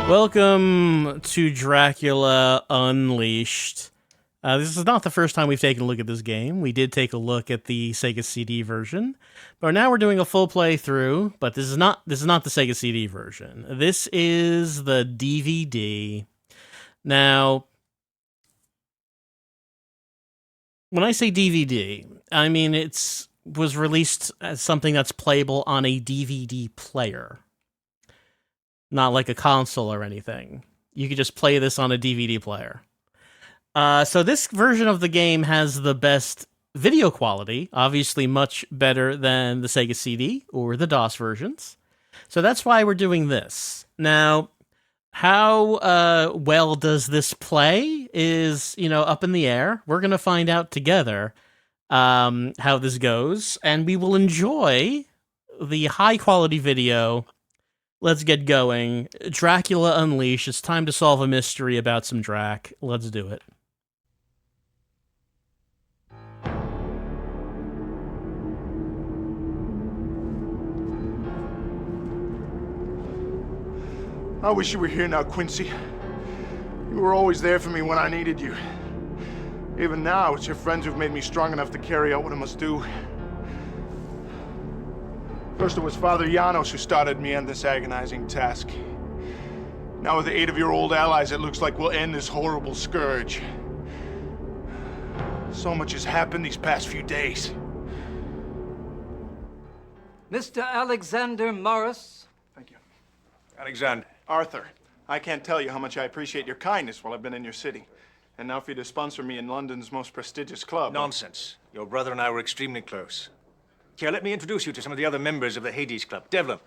Welcome to Dracula Unleashed. This is not the first time we've taken a look at this game. We did take a look at the Sega CD version, but now we're doing a full playthrough. But this is not the Sega CD version. This is the DVD. Now, when I say DVD, I mean was released as something that's playable on a DVD player. Not like a console or anything. You could just play this on a DVD player. So this version of the game has the best video quality, obviously much better than the Sega CD or the DOS versions. So that's why we're doing this. Now, how well does this play is, up in the air. We're going to find out together how this goes, and we will enjoy the high-quality video. Let's get going. Dracula Unleashed. It's time to solve a mystery about some Drac. Let's do it. I wish you were here now, Quincy. You were always there for me when I needed you. Even now, it's your friends who've made me strong enough to carry out what I must do. First, it was Father Janos who started me on this agonizing task. Now, with the aid of your old allies, it looks like we'll end this horrible scourge. So much has happened these past few days. Mr. Alexander Morris. Thank you. Alexander. Arthur, I can't tell you how much I appreciate your kindness while I've been in your city. And now for you to sponsor me in London's most prestigious club. Nonsense. Your brother and I were extremely close. Here, let me introduce you to some of the other members of the Hades Club. Devlin.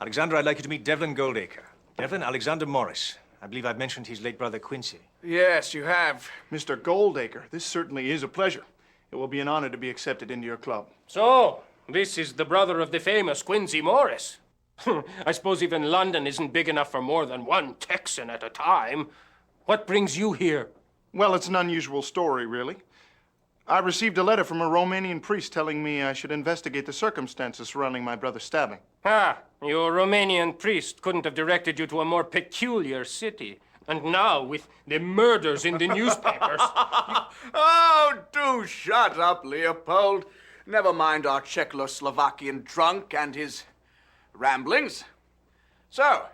Alexander, I'd like you to meet Devlin Goldacre. Devlin, Alexander Morris. I believe I've mentioned his late brother, Quincy. Yes, you have. Mr. Goldacre, this certainly is a pleasure. It will be an honor to be accepted into your club. So, this is the brother of the famous Quincy Morris. I suppose even London isn't big enough for more than one Texan at a time. What brings you here? Well, it's an unusual story, really. I received a letter from a Romanian priest telling me I should investigate the circumstances surrounding my brother's stabbing. Ah, your Romanian priest couldn't have directed you to a more peculiar city. And now, with the murders in the newspapers... Oh, do shut up, Leopold. Never mind our Czechoslovakian drunk and his ramblings. So,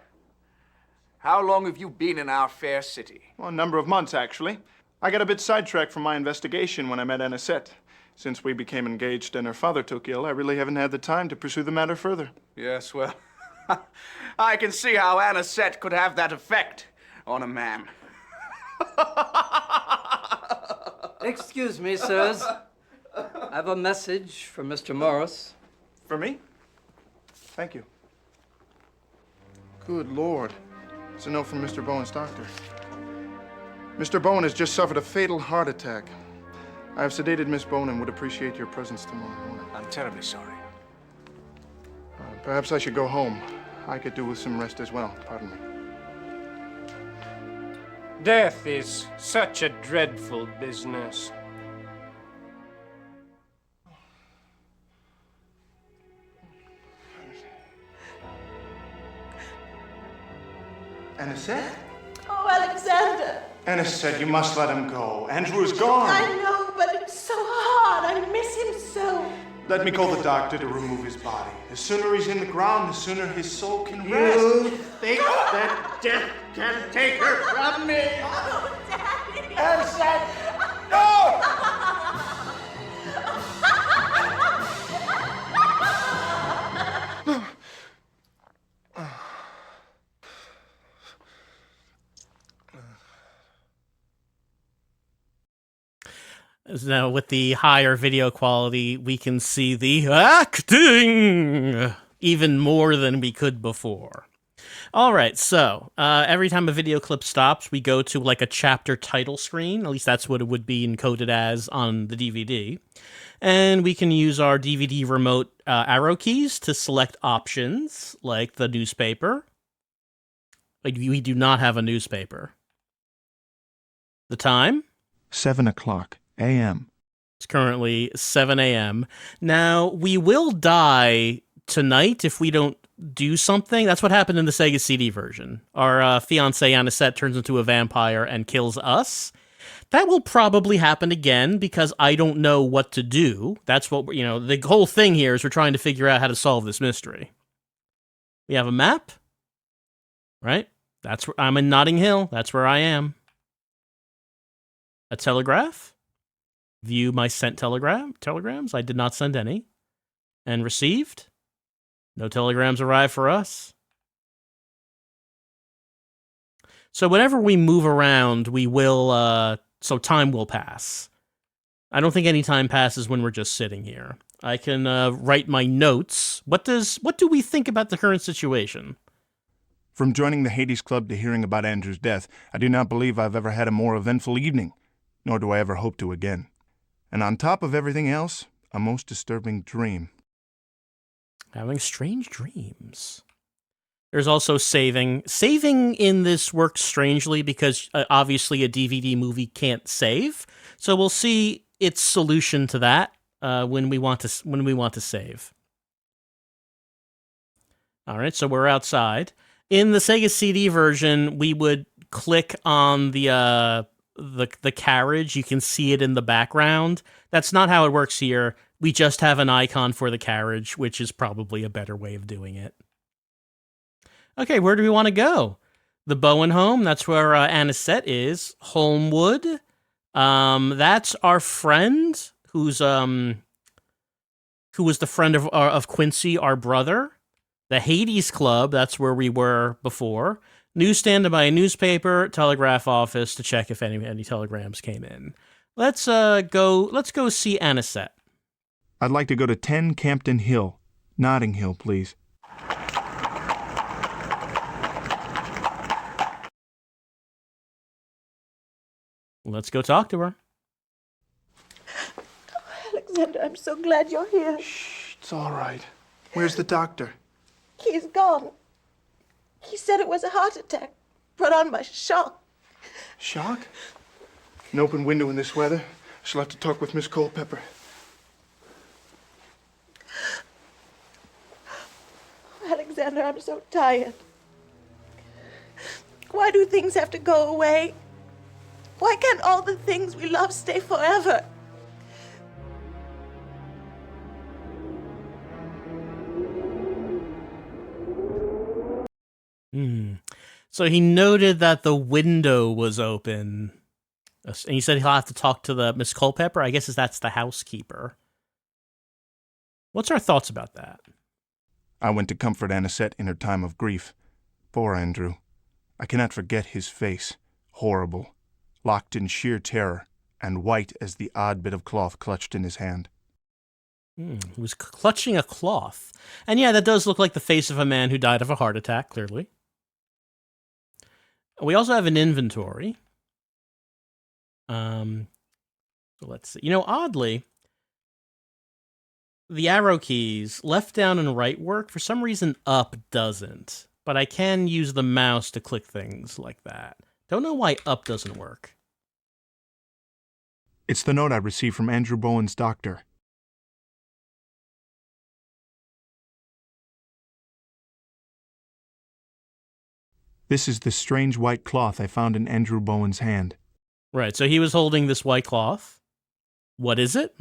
how long have you been in our fair city? Well, a number of months, actually. I got a bit sidetracked from my investigation when I met Anisette. Since we became engaged and her father took ill, I really haven't had the time to pursue the matter further. Yes, well, I can see how Anisette could have that effect on a man. Excuse me, sirs. I have a message from Mr. Morris. For me? Thank you. Good Lord. It's a note from Mr. Bowen's doctor. Mr. Bowen has just suffered a fatal heart attack. I have sedated Miss Bowen and would appreciate your presence tomorrow morning. I'm terribly sorry. Perhaps I should go home. I could do with some rest as well. Pardon me. Death is such a dreadful business. Anisette? Oh, Alexander. Anisette, you must let him go. Andrew is gone. I know, but it's so hard. I miss him so. Let me call the doctor to remove his body. The sooner he's in the ground, the sooner his soul can rest. You think that death can take her from me? Oh, Daddy. Anisette! No! Now, with the higher video quality, we can see the acting even more than we could before. All right, so every time a video clip stops, we go to like a chapter title screen. At least that's what it would be encoded as on the DVD. And we can use our DVD remote arrow keys to select options like the newspaper. Like, we do not have a newspaper. The time? 7 o'clock a.m. It's currently 7 a.m. Now, we will die tonight if we don't do something. That's what happened in the Sega CD version. Our fiancée Anisette turns into a vampire and kills us. That will probably happen again because I don't know what to do. That's what, the whole thing here is we're trying to figure out how to solve this mystery. We have a map, right? That's where I'm in Notting Hill. That's where I am. A telegraph. View my sent telegrams. I did not send any. And received. No telegrams arrived for us. So whenever we move around, we will, so time will pass. I don't think any time passes when we're just sitting here. I can write my notes. What do we think about the current situation? From joining the Hades Club to hearing about Andrew's death, I do not believe I've ever had a more eventful evening, nor do I ever hope to again. And on top of everything else, a most disturbing dream. Having strange dreams. There's also saving. Saving in this works strangely because obviously a DVD movie can't save. So we'll see its solution to that when we want to save. All right, so we're outside. In the Sega CD version, we would click on the carriage. You can see it in the background. That's not how it works here. We just have an icon for the carriage, which is probably a better way of doing it. Okay, where do we want to go? The Bowen home, that's where Anisette is. Holmwood, that's our friend, who was the friend of Quincy, our brother. The Hades Club, that's where we were before. Newsstand to buy a newspaper, telegraph office to check if any telegrams came in. Let's go see Anisette. I'd like to go to 10 Campden Hill, Notting Hill, please. Let's go talk to her. Alexander, I'm so glad you're here. Shh, it's all right. Where's the doctor? He's gone. He said it was a heart attack brought on by shock. Shock? An open window in this weather? I shall have to talk with Miss Culpepper. Alexander, I'm so tired. Why do things have to go away? Why can't all the things we love stay forever? So he noted that the window was open. And he said he'll have to talk to the Miss Culpepper. I guess that's the housekeeper. What's our thoughts about that? I went to comfort Anisette in her time of grief. Poor Andrew. I cannot forget his face. Horrible. Locked in sheer terror, and white as the odd bit of cloth clutched in his hand. He was clutching a cloth. And yeah, that does look like the face of a man who died of a heart attack, clearly. We also have an inventory. So let's see. Oddly, the arrow keys, left, down, and right work. For some reason, up doesn't. But I can use the mouse to click things like that. Don't know why up doesn't work. It's the note I received from Andrew Bowen's doctor. This is the strange white cloth I found in Andrew Bowen's hand. Right, so he was holding this white cloth. What is it?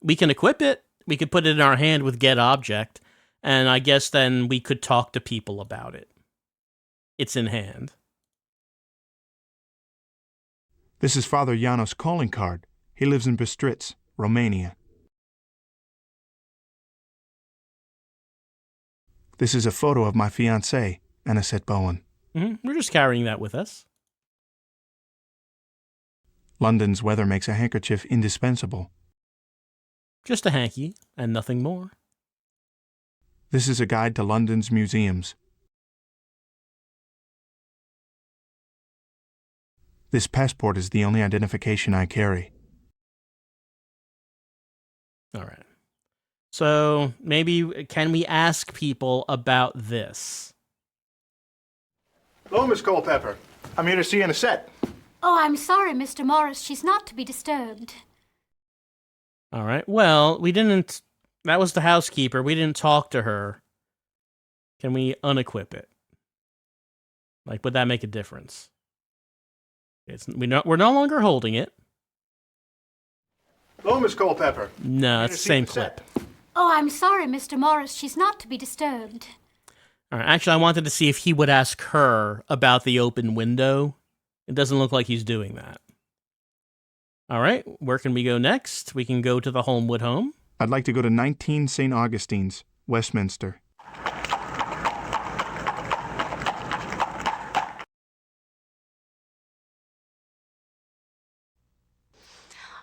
We can equip it. We could put it in our hand with get object, and I guess then we could talk to people about it. It's in hand. This is Father Janos' calling card. He lives in Bistritz, Romania. This is a photo of my fiancée, Anisette Bowen. We're just carrying that with us. London's weather makes a handkerchief indispensable. Just a hanky, and nothing more. This is a guide to London's museums. This passport is the only identification I carry. All right. So maybe can we ask people about this? Hello, Miss Culpepper. I'm here to see Anisette. Oh, I'm sorry, Mr. Morris. She's not to be disturbed. All right. Well, we didn't... That was the housekeeper. We didn't talk to her. Can we unequip it? Like, would that make a difference? We're no longer holding it. Hello, Miss Culpepper. No, it's the same clip. Oh, I'm sorry, Mr. Morris. She's not to be disturbed. All right, actually, I wanted to see if he would ask her about the open window. It doesn't look like he's doing that. All right, where can we go next? We can go to the Holmwood home. I'd like to go to 19 St. Augustine's, Westminster.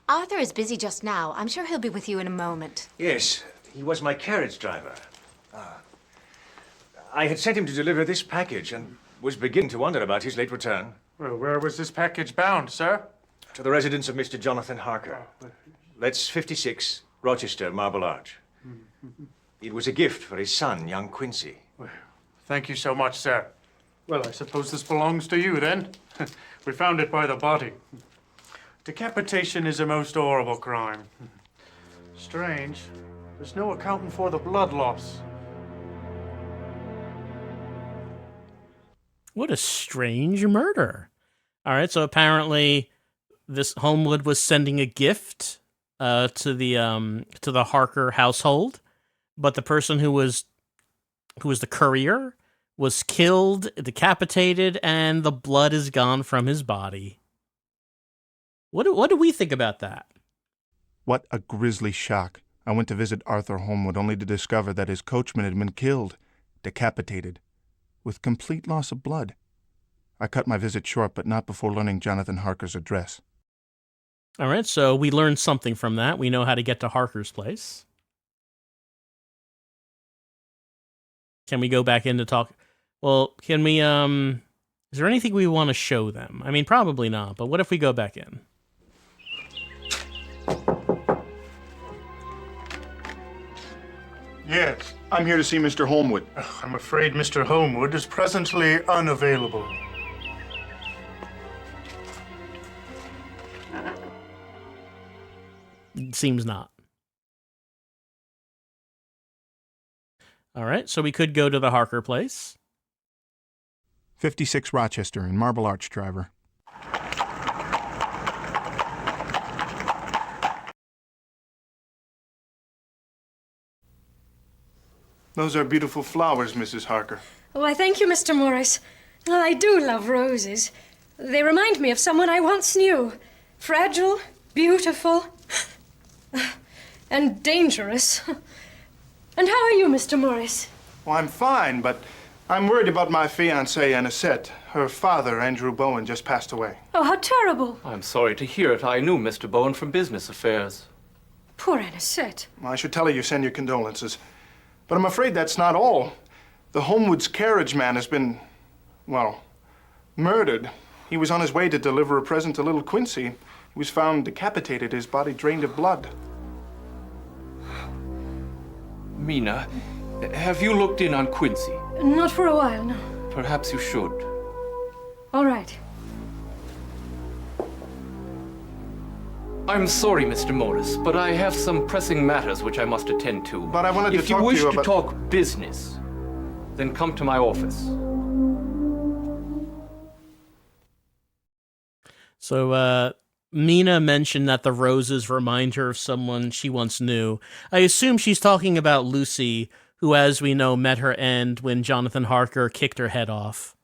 Arthur is busy just now. I'm sure he'll be with you in a moment. Yes, he was my carriage driver. I had sent him to deliver this package and was beginning to wonder about his late return. Well, where was this package bound, sir? To the residence of Mr. Jonathan Harker. That's 56, Rochester, Marble Arch. It was a gift for his son, young Quincy. Well, thank you so much, sir. Well, I suppose this belongs to you, then. We found it by the body. Decapitation is a most horrible crime. Strange. There's no accounting for the blood loss. What a strange murder. All right, so apparently this Holmwood was sending a gift to the Harker household, but the person who was the courier was killed, decapitated, and the blood is gone from his body. What do we think about that? What a grisly shock. I went to visit Arthur Holmwood only to discover that his coachman had been killed, decapitated, with complete loss of blood. I cut my visit short, but not before learning Jonathan Harker's address. All right, so we learned something from that. We know how to get to Harker's place. Can we go back in to talk? Well, can we, is there anything we want to show them? I mean, probably not, but what if we go back in? Yes, I'm here to see Mr. Holmwood. I'm afraid Mr. Holmwood is presently unavailable. Seems not. All right, so we could go to the Harker place. 56 Rochester in Marble Arch, driver. Those are beautiful flowers, Mrs. Harker. Why, thank you, Mr. Morris. Well, I do love roses. They remind me of someone I once knew. Fragile, beautiful, and dangerous. And how are you, Mr. Morris? Well, I'm fine, but I'm worried about my fiancée, Anisette. Her father, Andrew Bowen, just passed away. Oh, how terrible. I'm sorry to hear it. I knew Mr. Bowen from business affairs. Poor Anisette. Well, I should tell her you send your condolences. But I'm afraid that's not all. The Holmwood's carriage man has been, well, murdered. He was on his way to deliver a present to little Quincy. He was found decapitated, his body drained of blood. Mina, have you looked in on Quincy? Not for a while, no. Perhaps you should. All right. I'm sorry, Mr. Morris, but I have some pressing matters which I must attend to. But I wanted to talk to you about... If you wish to talk business, then come to my office. So, Mina mentioned that the roses remind her of someone she once knew. I assume she's talking about Lucy, who, as we know, met her end when Jonathan Harker kicked her head off.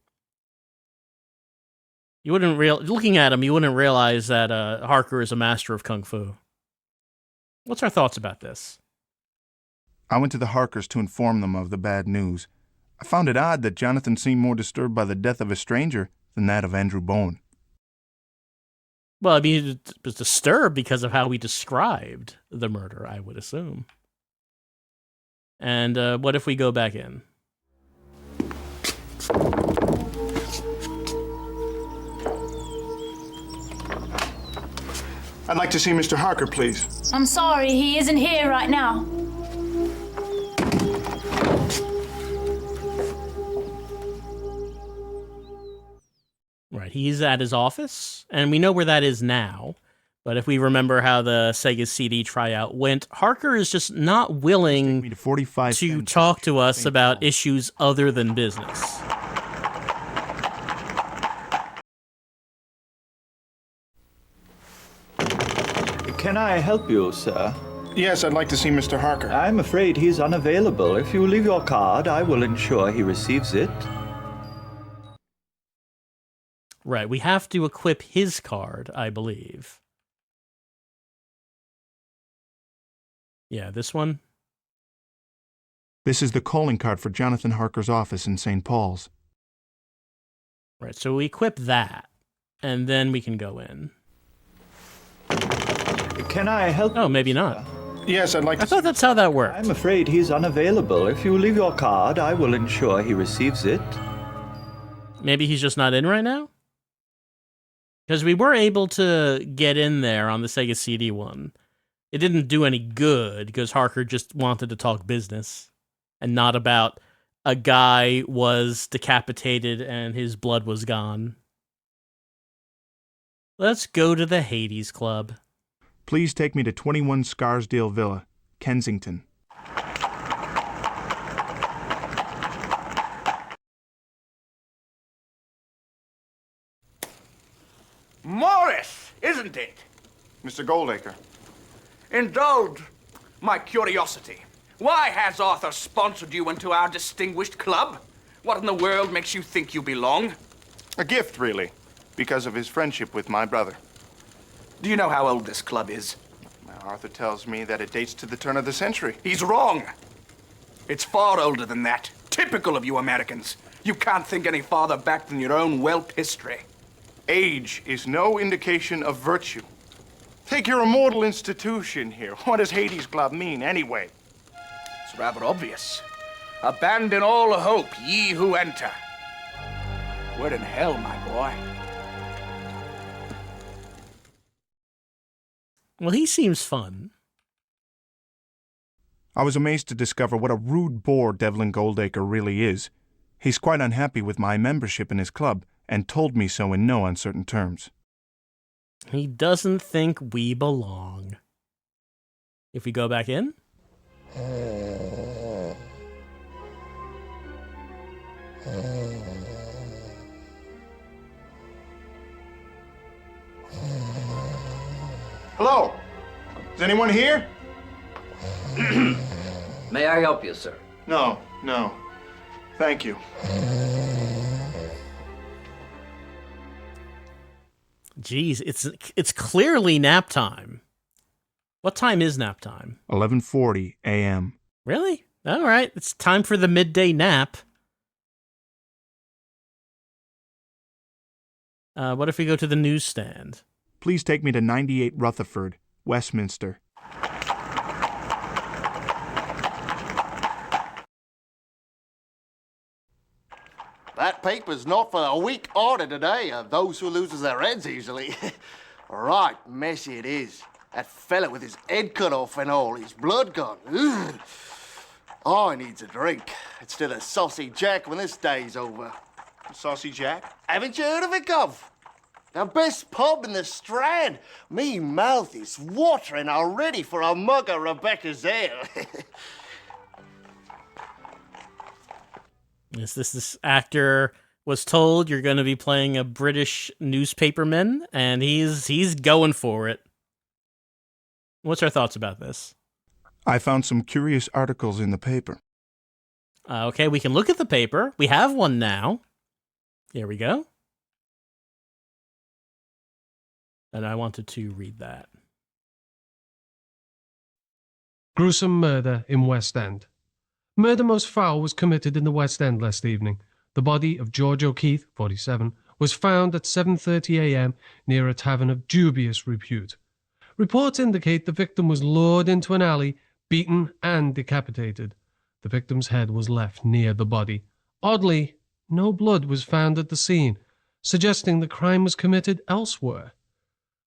You wouldn't looking at him, you wouldn't realize that Harker is a master of kung fu. What's our thoughts about this? I went to the Harkers to inform them of the bad news. I found it odd that Jonathan seemed more disturbed by the death of a stranger than that of Andrew Bowen. Well, I mean, it was disturbed because of how we described the murder, I would assume. And what if we go back in? I'd like to see Mr. Harker, please. I'm sorry, he isn't here right now. Right, he's at his office, and we know where that is now, But if we remember how the Sega CD tryout went, Harker is just not willing to talk to us about issues other than business. Can I help you, sir? Yes, I'd like to see Mr. Harker. I'm afraid he's unavailable. If you leave your card, I will ensure he receives it. Right, we have to equip his card, I believe. Yeah, this one. This is the calling card for Jonathan Harker's office in St. Paul's. Right, so we equip that, and then we can go in. Can I help you? Oh, maybe not. Yes, I'd like to... I thought that's how that worked. I'm afraid he's unavailable. If you leave your card, I will ensure he receives it. Maybe he's just not in right now? Because we were able to get in there on the Sega CD one. It didn't do any good, because Harker just wanted to talk business, and not about a guy was decapitated and his blood was gone. Let's go to the Hades Club. Please take me to 21 Scarsdale Villa, Kensington. Morris, isn't it? Mr. Goldacre. Indulge my curiosity. Why has Arthur sponsored you into our distinguished club? What in the world makes you think you belong? A gift, really, because of his friendship with my brother. Do you know how old this club is? Arthur tells me that it dates to the turn of the century. He's wrong. It's far older than that. Typical of you Americans. You can't think any farther back than your own whelp history. Age is no indication of virtue. Take your immortal institution here. What does Hades Club mean, anyway? It's rather obvious. Abandon all hope, ye who enter. We're in hell, my boy. Well, he seems fun. I was amazed to discover what a rude bore Devlin Goldacre really is. He's quite unhappy with my membership in his club, and told me so in no uncertain terms. He doesn't think we belong. If we go back in? Hello? Is anyone here? May I help you, sir? No. Thank you. Jeez, it's clearly nap time. What time is nap time? 11:40 a.m. Really? All right, it's time for the midday nap. What if we go to the newsstand? Please take me to 98 Rutherford, Westminster. That paper's not for the weak order today, those who loses their heads easily. Right messy it is. That fella with his head cut off and all, his blood gone. Ugh. I needs a drink instead of Saucy Jack when this day's over. Saucy Jack? Haven't you heard of it, Gov? The best pub in the Strand. Me mouth is watering already for a mug of Rebecca's ale. This actor was told you're going to be playing a British newspaperman, and he's going for it. What's our thoughts about this? I found some curious articles in the paper. Okay, we can look at the paper. We have one now. Here we go. And I wanted to read that. Gruesome murder in West End. Murder most foul was committed in the West End last evening. The body of George O'Keefe, 47, was found at 7:30 a.m. near a tavern of dubious repute. Reports indicate the victim was lured into an alley, beaten and decapitated. The victim's head was left near the body. Oddly, no blood was found at the scene, suggesting the crime was committed elsewhere.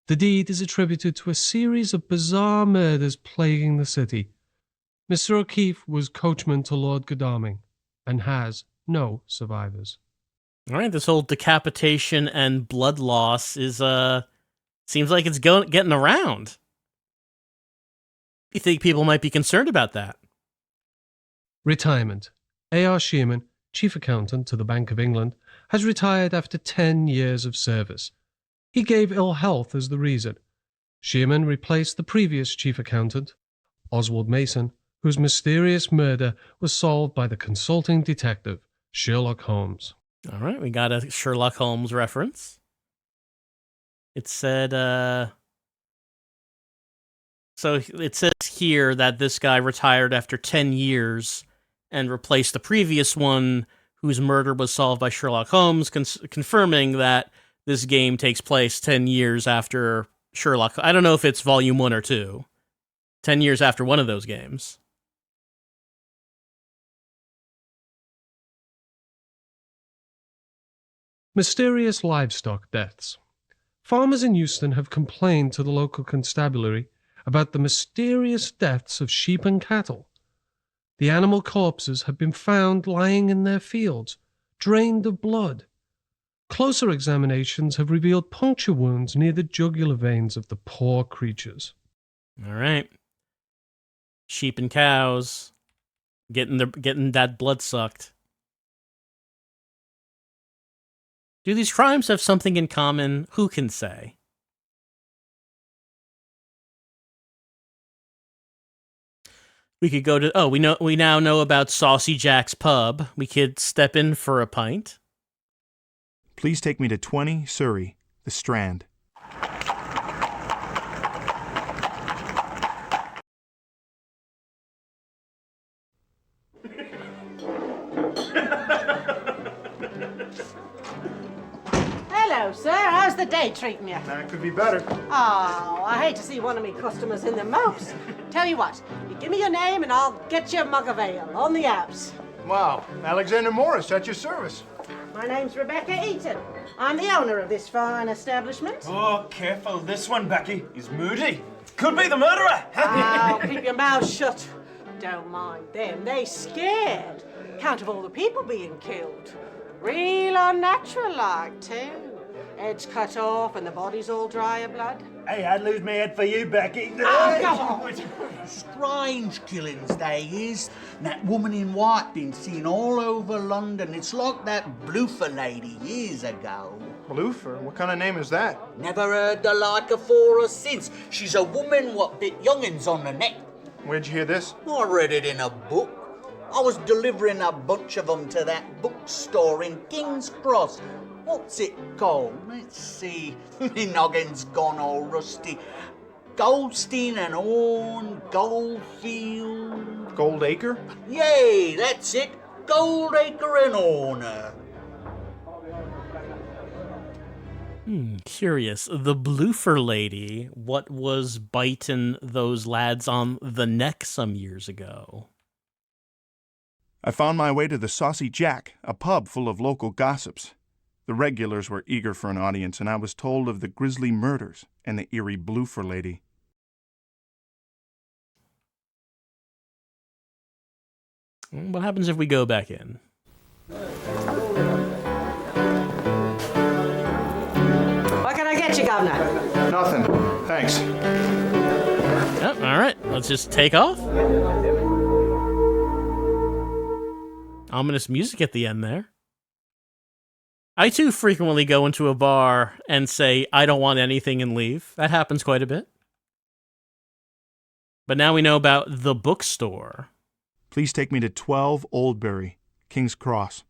The deed is attributed to a series of bizarre murders plaguing the city. Mr. O'Keefe was coachman to Lord Godalming and has no survivors. All right, this whole decapitation and blood loss is Seems like it's getting around. You think people might be concerned about that? Retirement. A.R. Shearman, Chief Accountant to the Bank of England, has retired after 10 years of service. He gave ill health as the reason. Shearman replaced the previous Chief Accountant, Oswald Mason, whose mysterious murder was solved by the consulting detective, Sherlock Holmes. All right, we got a Sherlock Holmes reference. It said, so it says here that this guy retired after 10 years and replaced the previous one whose murder was solved by Sherlock Holmes, confirming that this game takes place 10 years after Sherlock. I don't know if it's volume 1 or 2. 10 years after one of those games. Mysterious livestock deaths. Farmers in Euston have complained to the local constabulary about the mysterious deaths of sheep and cattle. The animal corpses have been found lying in their fields, drained of blood. Closer examinations have revealed puncture wounds near the jugular veins of the poor creatures. All right. Sheep and cows getting that blood sucked. Do these crimes have something in common? Who can say? We could go to... Oh, we now know about Saucy Jack's pub. We could step in for a pint. Please take me to 20 Surrey, the Strand. Hello, sir. How's the day treating you? That could be better. Oh, I hate to see one of me customers in the mopes. Tell you what, you give me your name and I'll get you a mug of ale on the house. Wow, Alexander Morris at your service. My name's Rebecca Eaton. I'm the owner of this fine establishment. Oh, careful. This one, Becky, is moody. Could be the murderer. Oh, keep your mouth shut. Don't mind them. They scared. Count of all the people being killed. Real unnatural like, too. Heads cut off and the bodies all dry of blood. Hey, I'd lose my head for you, Becky. Oh, go on. Strange killings, they is. That woman in white been seen all over London. It's like that Bloofer lady years ago. Bloofer? What kind of name is that? Never heard the like afore or since. She's a woman what bit young'uns on the neck. Where'd you hear this? I read it in a book. I was delivering a bunch of them to that bookstore in King's Cross. What's it called? Let's see. My noggin's gone all rusty. Goldstein and Horn, Goldfield... Goldacre? Yay, that's it. Goldacre and Horner. Curious. The Bloofer lady, what was biting those lads on the neck some years ago? I found my way to the Saucy Jack, a pub full of local gossips. The regulars were eager for an audience, and I was told of the grisly murders and the eerie Bloofer lady. What happens if we go back in? What can I get you, Governor? Nothing. Thanks. Yep, all right, let's just take off. Ominous music at the end there. I too frequently go into a bar and say, I don't want anything, and leave. That happens quite a bit. But now we know about the bookstore. Please take me to 12 Oldbury, King's Cross.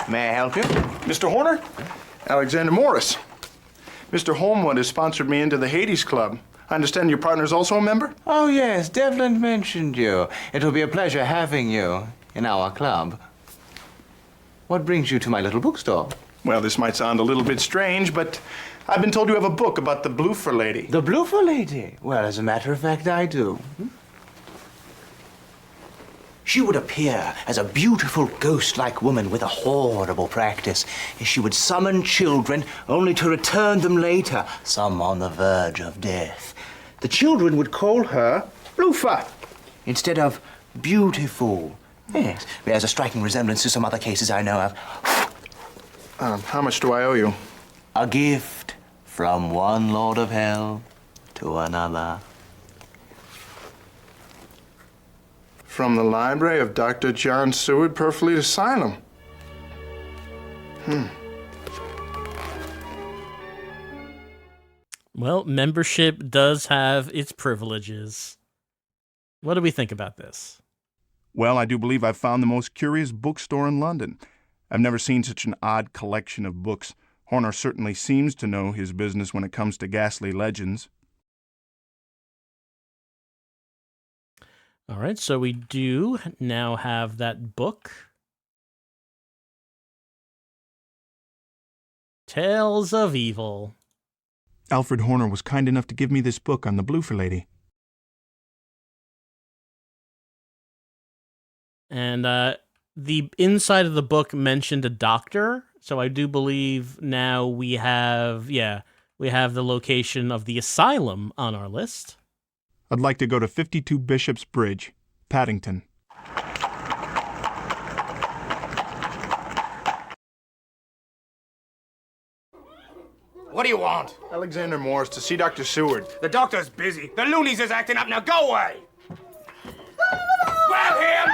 May I help you? Mr. Horner? Alexander Morris. Mr. Holmwood has sponsored me into the Hades Club. I understand your partner's also a member? Oh, yes. Devlin mentioned you. It will be a pleasure having you in our club. What brings you to my little bookstore? Well, this might sound a little bit strange, but I've been told you have a book about the Bloofer lady. The Bloofer lady? Well, as a matter of fact, I do. She would appear as a beautiful ghost-like woman with a horrible practice. She would summon children only to return them later, some on the verge of death. the children would call her Bloofer instead of Beautiful. Yes, bears a striking resemblance to some other cases I know of. How much do I owe you? A gift from one lord of hell to another. From the library of Dr. John Seward, Purfleet Asylum. Well, membership does have its privileges. What do we think about this? Well, I do believe I've found the most curious bookstore in London. I've never seen such an odd collection of books. Horner certainly seems to know his business when it comes to ghastly legends. All right, so we do now have that book. Tales of Evil. Alfred Horner was kind enough to give me this book on the Bloofer Lady. And the inside of the book mentioned a doctor, so I do believe now we have the location of the asylum on our list. I'd like to go to 52 Bishop's Bridge, Paddington. What do you want? Alexander Morris to see Dr. Seward. The doctor's busy. The loonies is acting up. Now go away! Grab him!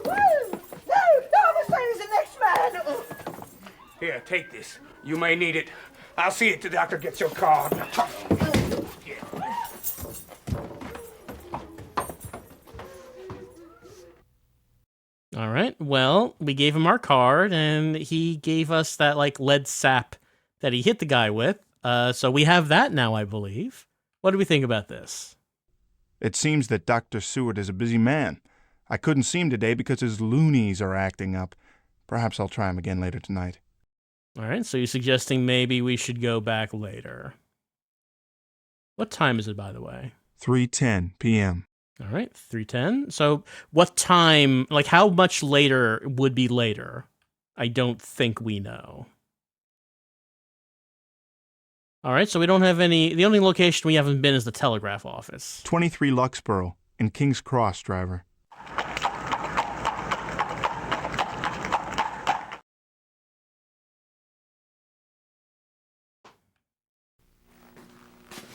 No, this lady's the next man. Here, take this. You may need it. I'll see if the doctor gets your card. All right, well, we gave him our card, and he gave us that, lead sap that he hit the guy with. So we have that now, I believe. What do we think about this? It seems that Dr. Seward is a busy man. I couldn't see him today because his loonies are acting up. Perhaps I'll try him again later tonight. All right, so you're suggesting maybe we should go back later. What time is it, by the way? 3:10 p.m. All right, 3:10. So what time, how much later would be later? I don't think we know. All right, so we don't have any... The only location we haven't been is the telegraph office. 23 Luxborough in King's Cross, driver.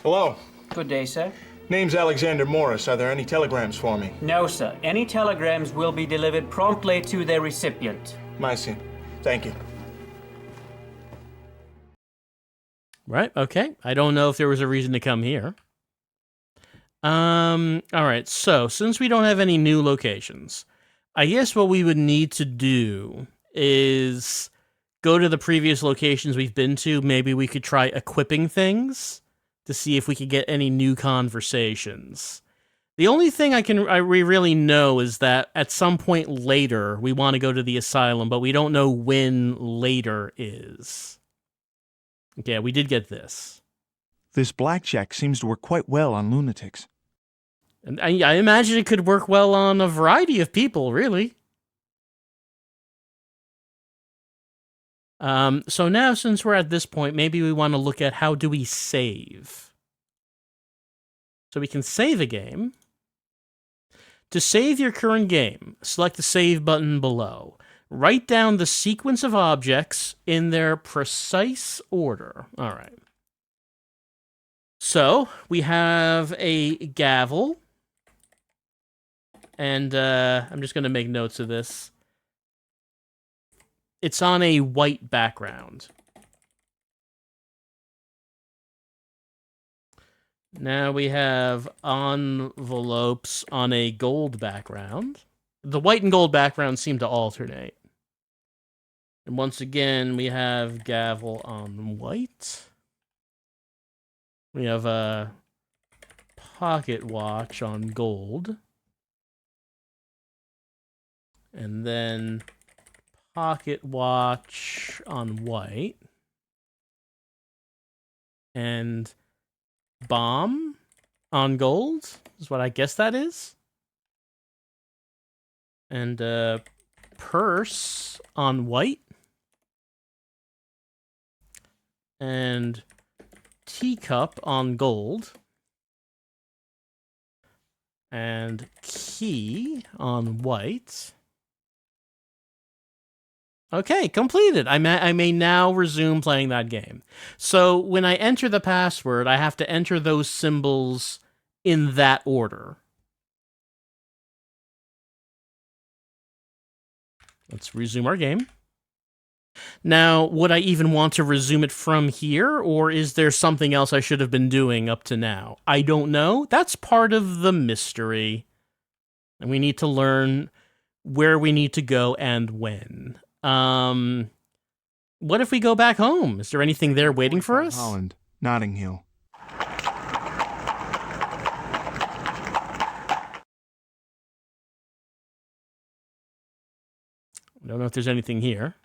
Hello. Good day, sir. Name's Alexander Morris. Are there any telegrams for me? No, sir. Any telegrams will be delivered promptly to their recipient. Mycene. Thank you. Right, okay. I don't know if there was a reason to come here. All right, so since we don't have any new locations, I guess what we would need to do is go to the previous locations we've been to. Maybe we could try equipping things to see if we could get any new conversations. The only thing we really know is that at some point later, we want to go to the asylum, but we don't know when later is. Okay, we did get this. This blackjack seems to work quite well on lunatics. And I imagine it could work well on a variety of people, really. So now, since we're at this point, maybe we want to look at how do we save. So we can save a game. To save your current game, select the save button below. Write down the sequence of objects in their precise order. All right. So we have a gavel. And I'm just going to make notes of this. It's on a white background. Now we have envelopes on a gold background. The white and gold backgrounds seem to alternate. And once again, we have gavel on white. We have a pocket watch on gold. And then pocket watch on white. And bomb on gold is what I guess that is. And purse on white. And teacup on gold. And key on white. Okay, completed. I may now resume playing that game. So when I enter the password, I have to enter those symbols in that order. Let's resume our game. Now, would I even want to resume it from here, or is there something else I should have been doing up to now? I don't know. That's part of the mystery. And we need to learn where we need to go and when. What if we go back home? Is there anything there waiting for us? Holland, Notting Hill. I don't know if there's anything here.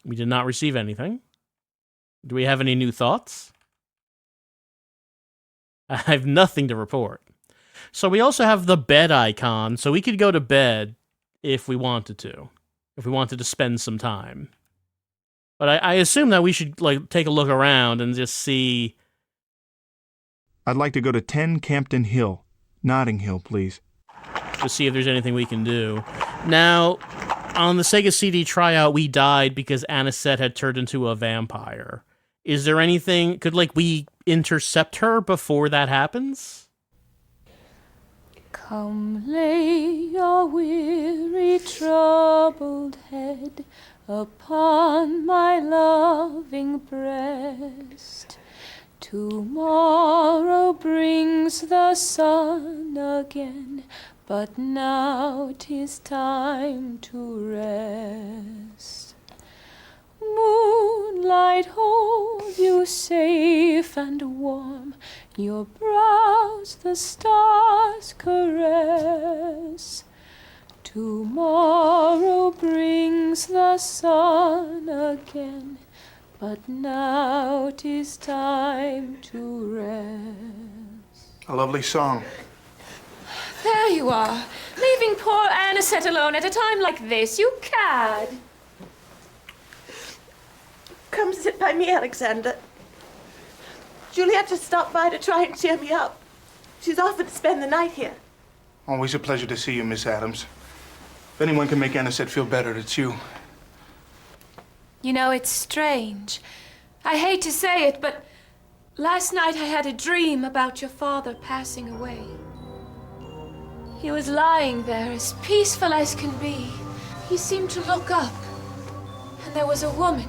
We did not receive anything. Do we have any new thoughts? I have nothing to report. So we also have the bed icon, so we could go to bed if we wanted to. If we wanted to spend some time. But I assume that we should take a look around and just see. I'd like to go to 10 Campden Hill, Notting Hill, please. To see if there's anything we can do. Now, on the Sega CD tryout, we died because Anisette had turned into a vampire. Is there anything... Could, we intercept her before that happens? Come lay your weary, troubled head upon my loving breast. Tomorrow brings the sun again, but now 'tis time to rest. Moonlight holds you safe and warm, your brows the stars caress. Tomorrow brings the sun again, but now 'tis time to rest. A lovely song. There you are, leaving poor Anisette alone at a time like this, you cad. Come sit by me, Alexander. Juliet just stopped by to try and cheer me up. She's offered to spend the night here. Always a pleasure to see you, Miss Adams. If anyone can make Anisette feel better, it's you. You know, it's strange. I hate to say it, but last night I had a dream about your father passing away. He was lying there as peaceful as can be. He seemed to look up, and there was a woman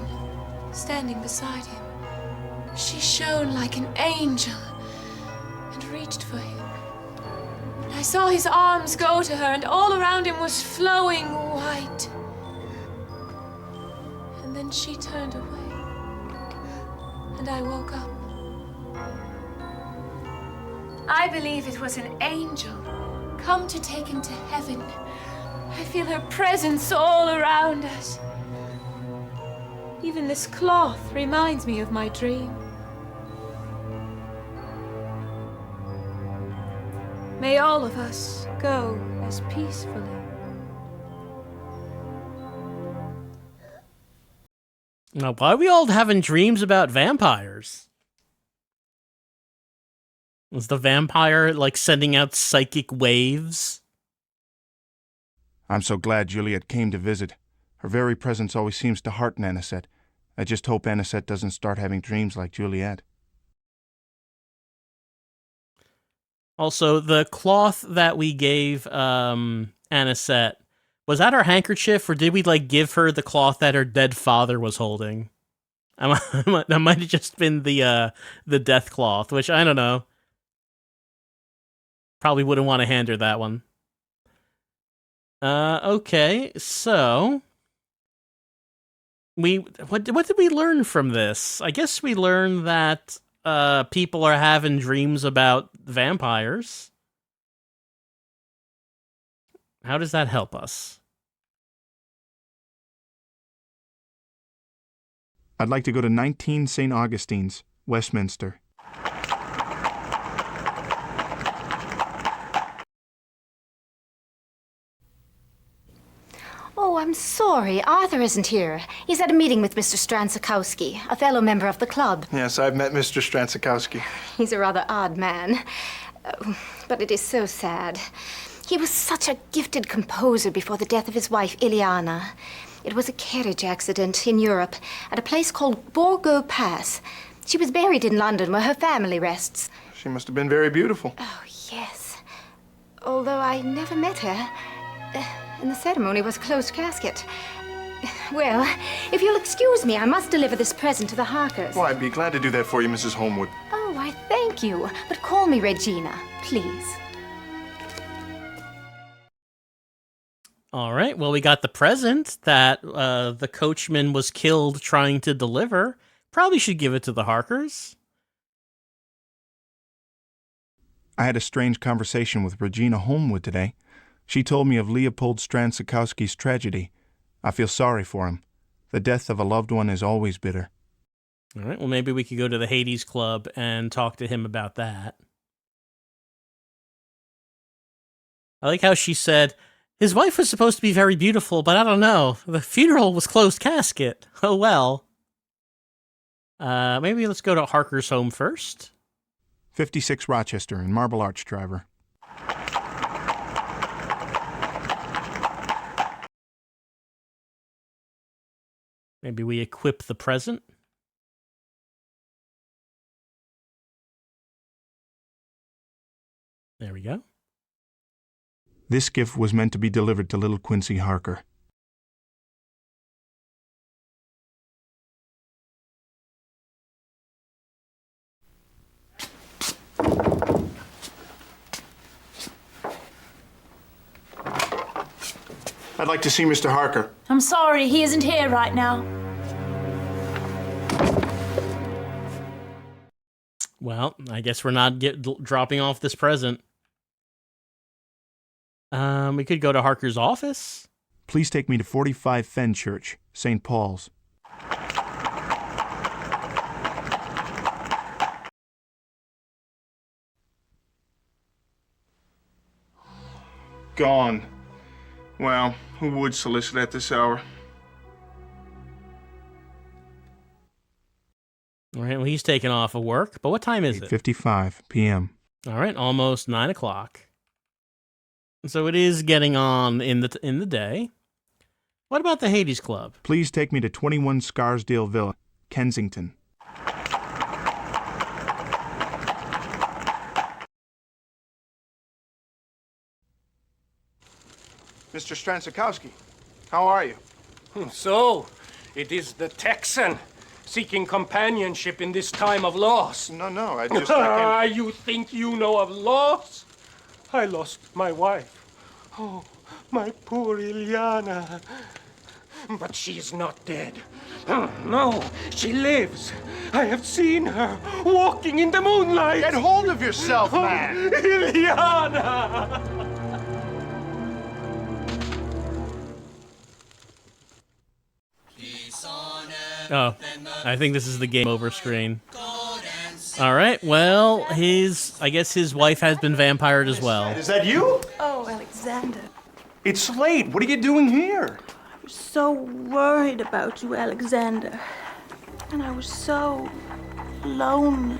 standing beside him. She shone like an angel and reached for him. I saw his arms go to her, and all around him was flowing white. And then she turned away, and I woke up. I believe it was an angel come to take him to heaven. I feel her presence all around us. Even this cloth reminds me of my dream. May all of us go as peacefully. Now, why are we all having dreams about vampires? Was the vampire, sending out psychic waves? I'm so glad Juliet came to visit. Her very presence always seems to hearten Anisette. I just hope Anisette doesn't start having dreams like Juliet. Also, the cloth that we gave Anisette, was that her handkerchief, or did we give her the cloth that her dead father was holding? That might have just been the death cloth, which I don't know. Probably wouldn't want to hand her that one. Okay, so what did we learn from this? I guess we learned that people are having dreams about vampires. How does that help us? I'd like to go to 19 St. Augustine's, Westminster. Oh, I'm sorry. Arthur isn't here. He's at a meeting with Mr. Stransakowski, a fellow member of the club. Yes, I've met Mr. Stransakowski. He's a rather odd man. Oh, but it is so sad. He was such a gifted composer before the death of his wife, Ileana. It was a carriage accident in Europe at a place called Borgo Pass. She was buried in London where her family rests. She must have been very beautiful. Oh, yes. Although I never met her. And the ceremony was a closed casket. Well, if you'll excuse me, I must deliver this present to the Harkers. Well, I'd be glad to do that for you, Mrs. Holmwood. Oh, I thank you. But call me Regina, please. All right. Well, we got the present that the coachman was killed trying to deliver. Probably should give it to the Harkers. I had a strange conversation with Regina Holmwood today. She told me of Leopold Stransakowski's tragedy. I feel sorry for him. The death of a loved one is always bitter. All right. Well, maybe we could go to the Hades Club and talk to him about that. I like how she said, his wife was supposed to be very beautiful, but I don't know. The funeral was closed casket. Oh, well. Maybe let's go to Harker's home first. 56 Rochester in Marble Arch Driver. Maybe we equip the present. There we go. This gift was meant to be delivered to little Quincy Harker. I'd like to see Mr. Harker. I'm sorry, he isn't here right now. Well, I guess we're not dropping off this present. We could go to Harker's office. Please take me to 45 Fenchurch, St. Paul's. Gone. Well, who would solicit at this hour? All right, well, he's taken off of work, but what time is it? 8:55 p.m. All right, almost 9 o'clock. So it is getting on in the day. What about the Hades Club? Please take me to 21 Scarsdale Villa, Kensington. Mr. Stransakowski, how are you? So, it is the Texan seeking companionship in this time of loss. No, I just... You think you know of loss? I lost my wife. Oh, my poor Ileana. But she is not dead. No, she lives. I have seen her walking in the moonlight. Get hold of yourself, man. Ileana! Oh, I think this is the game over screen. All right, well, I guess his wife has been vampired as well. Is that you? Oh, Alexander. It's late. What are you doing here? I was so worried about you, Alexander. And I was so lonely.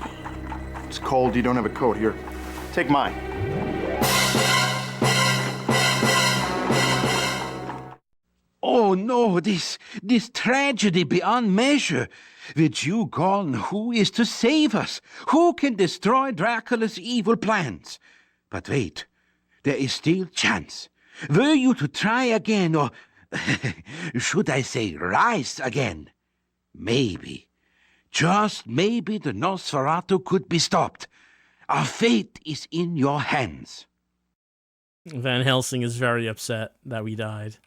It's cold. You don't have a coat. Here, take mine. Oh no, this tragedy beyond measure. With you gone, who is to save us? Who can destroy Dracula's evil plans? But wait, there is still chance. Were you to try again, or should I say rise again? Maybe, just maybe the Nosferatu could be stopped. Our fate is in your hands. Van Helsing is very upset that we died.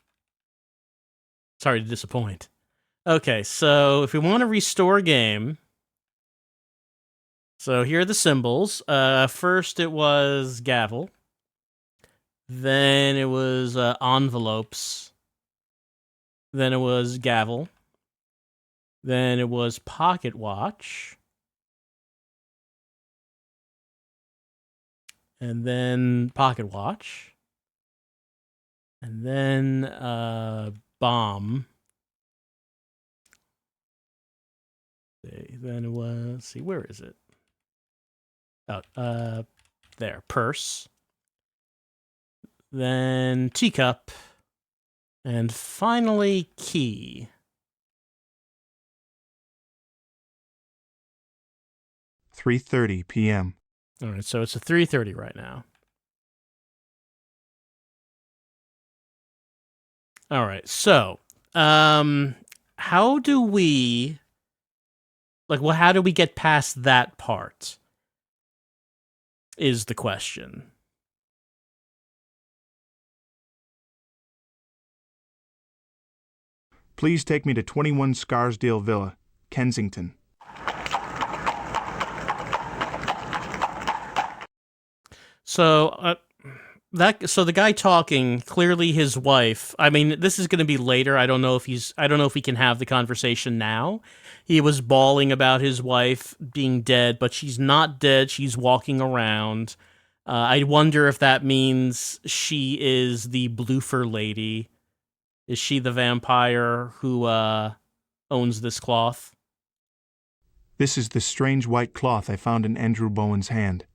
Sorry to disappoint. Okay, so if we want to restore game, so here are the symbols. First it was gavel. Then it was envelopes. Then it was gavel. Then it was pocket watch. And then pocket watch. And then bomb. Then it was, let's see, where is it? Oh, there. Purse. Then teacup. And finally, key. 3:30 p.m. All right, so it's a 3:30 right now. All right, so how do we how do we get past that part? Is the question. Please take me to 21 Scarsdale Villa, Kensington. So the guy talking, clearly his wife. I mean, this is going to be later. I don't know if he can have the conversation now. He was bawling about his wife being dead, but she's not dead. She's walking around. I wonder if that means she is the Bloofer lady. Is she the vampire who owns this cloth? This is the strange white cloth I found in Andrew Bowen's hand.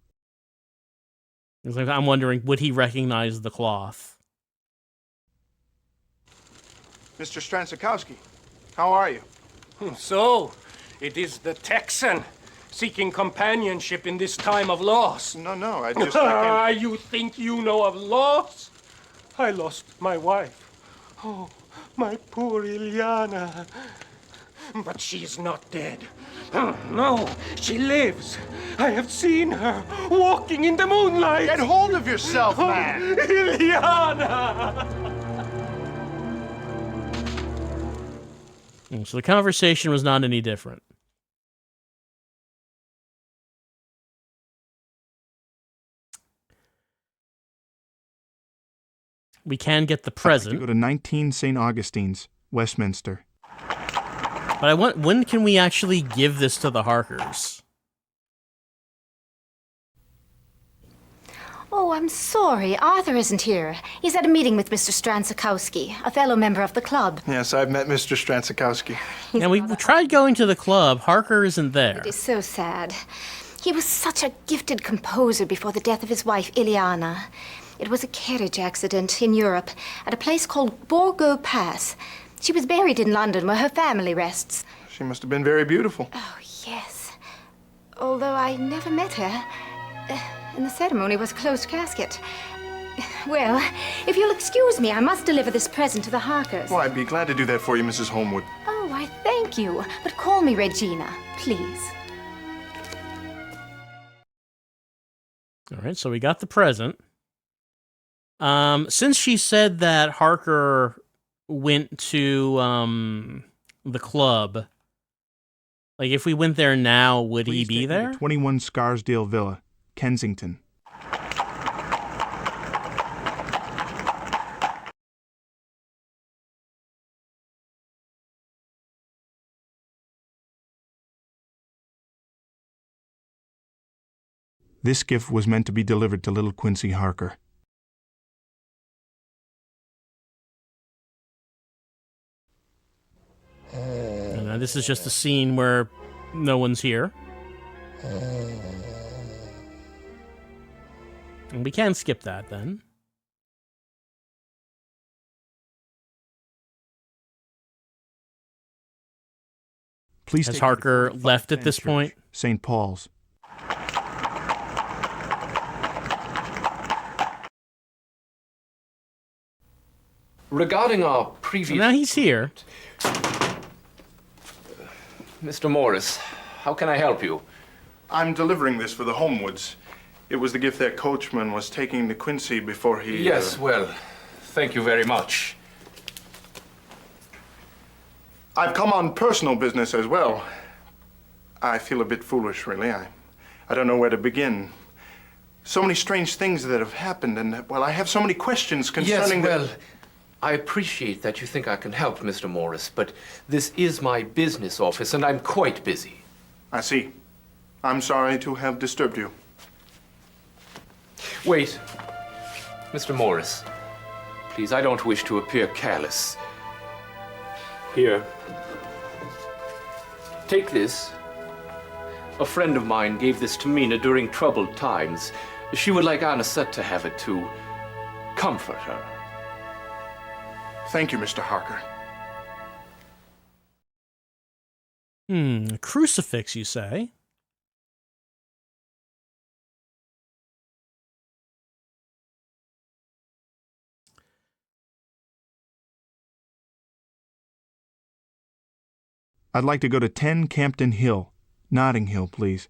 I'm wondering, would he recognize the cloth? Mr. Stransakowski, how are you? So, it is the Texan seeking companionship in this time of loss. No, I just... You think you know of loss? I lost my wife. Oh, my poor Ilyana. But she's not dead. No, she lives. I have seen her walking in the moonlight. Get hold of yourself, man! Ilyana! So the conversation was not any different. We can get the present. I'd like to go to 19 St. Augustine's, Westminster. But when can we actually give this to the Harkers? Oh, I'm sorry. Arthur isn't here. He's at a meeting with Mr. Stransakowski, a fellow member of the club. Yes, I've met Mr. Stransakowski. And we tried going to the club. Harker isn't there. It is so sad. He was such a gifted composer before the death of his wife, Ilyana. It was a carriage accident in Europe at a place called Borgo Pass. She was buried in London, where her family rests. She must have been very beautiful. Oh, yes. Although I never met her. And the ceremony was a closed casket. Well, if you'll excuse me, I must deliver this present to the Harkers. Well, I'd be glad to do that for you, Mrs. Holmwood. Oh, I thank you. But call me Regina, please. All right, so we got the present. Since she said that Harker went to the club, like if we went there now, would he be there? 21 Scarsdale Villa, Kensington. This gift was meant to be delivered to little Quincy Harker. And this is just a scene where no one's here. And we can skip that then. Please Has Harker left at this point? St. Paul's. Regarding our previous... So now he's here. Mr. Morris, how can I help you? I'm delivering this for the Holmwoods. It was the gift that coachman was taking to Quincy before he... Yes, well, thank you very much. I've come on personal business as well. I feel a bit foolish, really. I don't know where to begin. So many strange things that have happened, and, well, I have so many questions concerning... Yes, well, I appreciate that you think I can help, Mr. Morris, but this is my business office, and I'm quite busy. I see. I'm sorry to have disturbed you. Wait. Mr. Morris, please, I don't wish to appear careless. Here. Take this. A friend of mine gave this to Mina during troubled times. She would like Anisette to have it to comfort her. Thank you, Mr. Harker. A crucifix, you say? I'd like to go to 10 Campden Hill, Notting Hill, please.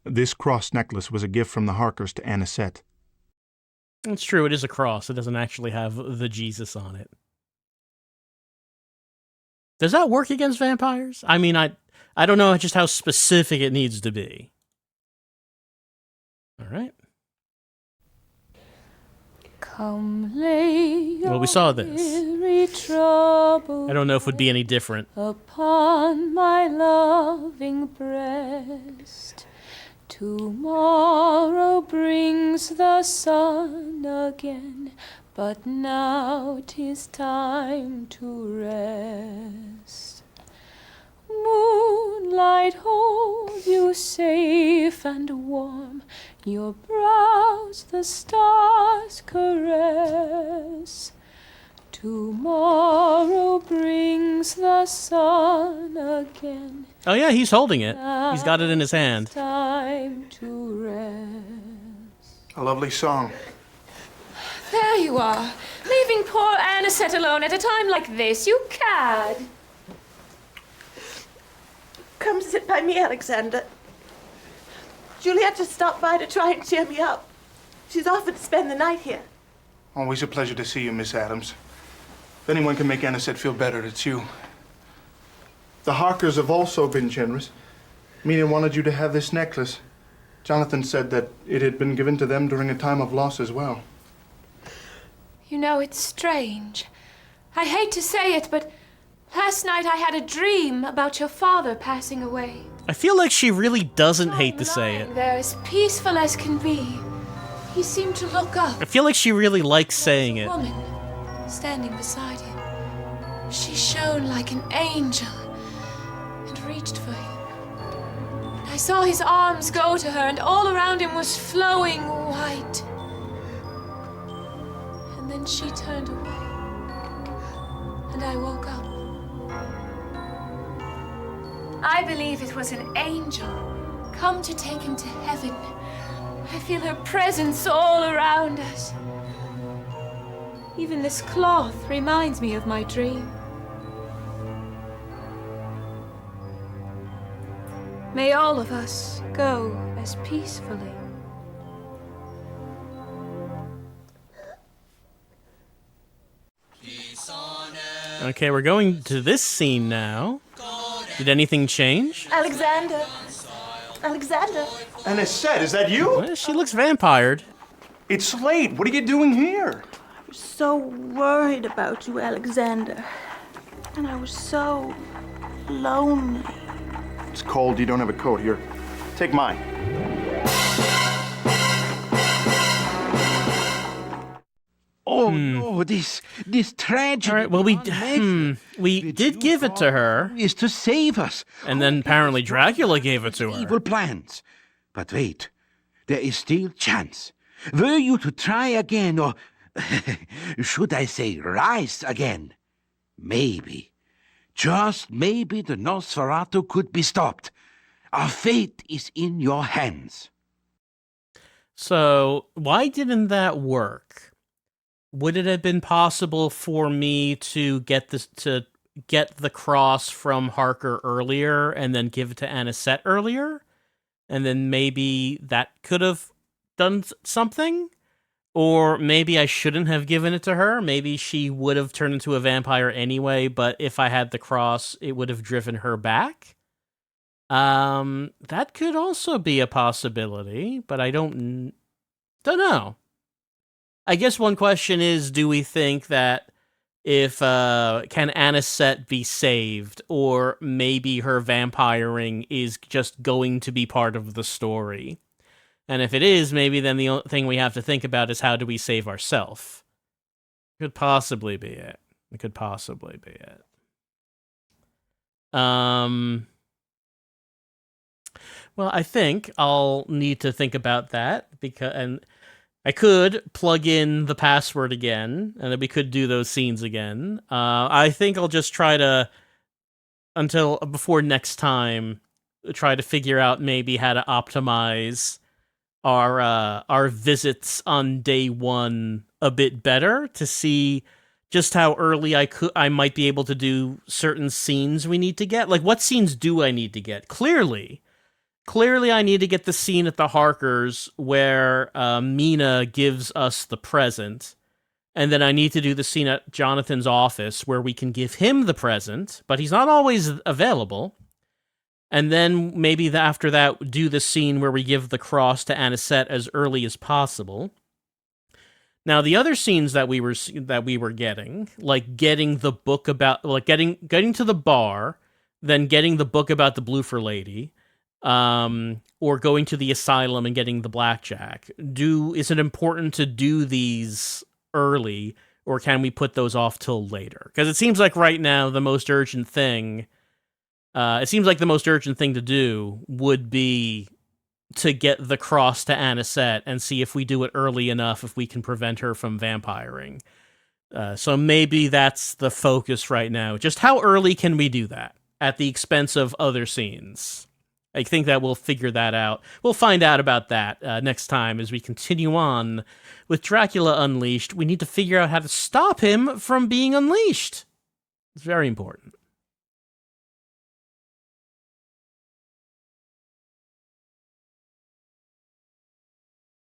This cross necklace was a gift from the Harkers to Anisette. It's true, it is a cross. It doesn't actually have the Jesus on it. Does that work against vampires? I mean, I don't know just how specific it needs to be. All right. Come lay Well, we saw this. I don't know if it would be any different. Upon my loving breast. Tomorrow brings the sun again, but now 'tis time to rest. Moonlight holds you safe and warm, your brows the stars caress. Tomorrow brings the sun again. Oh yeah, he's holding it. He's got it in his hand. Time to rest. A lovely song. There you are, leaving poor Anisette alone at a time like this. You cad. Come sit by me, Alexander. Julietta stopped by to try and cheer me up. She's offered to spend the night here. Always a pleasure to see you, Miss Adams. If anyone can make Anisette feel better, it's you. The Harkers have also been generous. Mina wanted you to have this necklace. Jonathan said that it had been given to them during a time of loss as well. You know, it's strange. I hate to say it, but last night I had a dream about your father passing away. I feel like she really doesn't hate to say it. They're as peaceful as can be. He seemed to look up. I feel like she really likes saying it. Woman standing beside him. She shone like an angel and reached for him. I saw his arms go to her, and all around him was flowing white. And then she turned away, and I woke up. I believe it was an angel come to take him to heaven. I feel her presence all around us. Even this cloth reminds me of my dream. May all of us go as peacefully. Okay, we're going to this scene now. Did anything change? Alexander. Alexander. Anisette, is that you? Well, she looks vampired. It's late. What are you doing here? I was so worried about you, Alexander. And I was so lonely. It's cold. You don't have a coat. Here, take mine. Oh no, this tragedy. All right, well, we did give it to her. Is to save us. And then apparently Dracula gave it to her. Evil plans. But wait, there is still chance. Were you to try again, or should I say rise again? Maybe, just maybe the Nosferatu could be stopped. Our fate is in your hands. So, why didn't that work? Would it have been possible for me to get the cross from Harker earlier and then give it to Anisette earlier? And then maybe that could have done something? Or maybe I shouldn't have given it to her. Maybe she would have turned into a vampire anyway, but if I had the cross, it would have driven her back. That could also be a possibility, but I don't know. I guess one question is, do we think that if, can Anisette be saved, or maybe her vampiring is just going to be part of the story? And if it is, maybe then the only thing we have to think about is how do we save ourselves? Could possibly be it. It could possibly be it. Well, I think I'll need to think about that and I could plug in the password again, and then we could do those scenes again. I think I'll just try to, until before next time, try to figure out maybe how to optimize our visits on day one a bit better to see just how early I might be able to do certain scenes we need to get. Like, what scenes do I need to get? Clearly, I need to get the scene at the Harkers where Mina gives us the present. And then I need to do the scene at Jonathan's office where we can give him the present, but he's not always available. And then maybe after that, do the scene where we give the cross to Anisette as early as possible. Now, the other scenes that we were getting, like getting the book about, like getting to the bar, then getting the book about the Bloofer lady, or going to the asylum and getting the blackjack. Is it important to do these early, or can we put those off till later? Because it seems like right now the most urgent thing, to do would be to get the cross to Anisette and see if we do it early enough, if we can prevent her from vampiring. So maybe that's the focus right now. Just how early can we do that at the expense of other scenes? I think that we'll figure that out. We'll find out about that next time as we continue on with Dracula Unleashed. We need to figure out how to stop him from being unleashed. It's very important.